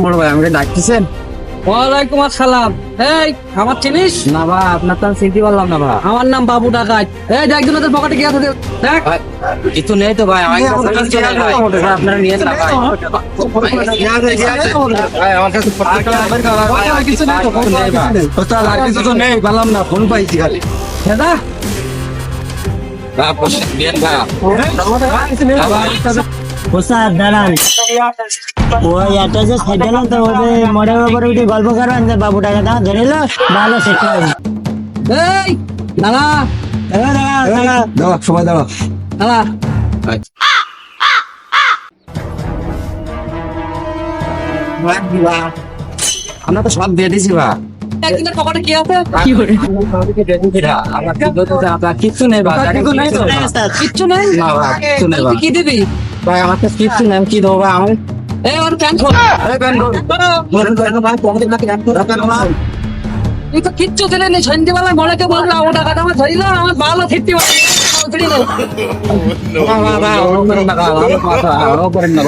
বড় ভাই আমাকে ডাকতেছেন? ওয়ালাইকুম আসসালাম। এই আমার চিনিস না ভাই, আপনার তো আমি চিনতে পারলাম না ভাই। আমার নাম বাবু ডাকাত। এই দেখ তোদের পকেটে কি আছে দেখ। ভাই, কিছু নেই তো ভাই, আমার কাছে কিছু নেই ভাই। ভাই, আপনারা নিয়ে যান ভাই। ভাই, আমার কাছে কিছু নেই তো, ফোন নেই ভাই। আর কিছু তো নেই, বললাম না, ফোন পাইছি খালি। দাদা ভাই, বসে দিয়েন ভাই। স্যার দাঁড়ান, ওই একটা যে সাইকেল তো ওদের মোড়ের উপরে উঠে গল্প করবেন যে বাবু টাকা দাও ধরিল ভালো সেটা। এই দাদা দাঁড়া, সবাই দাঁড়া। দাদা আমরা তো সব দিয়ে দিছি ভাই। একদিনের পকেটে কি আছে? আমার কিচ্ছু নেই ভাই। কিচ্ছু নেই। না ভাই, কিচ্ছু নেই ভাই। কি দিবি? ভাই, আমার কাছে কিচ্ছু নেই, আমি কি দেবো ভাই? আমার এই ওর প্যান্ট খোল। তুই তো কিচ্ছু দিলে নেই। সন্ধ্যেবেলা মনেকে বললো আমার টাকা আমার ধরিল আমার ভালো ফিরতে পারি। ভাই, ভাই, ভাই, ওরকম করেন না ভাই, ভালো কথা, ওরকম করেন না।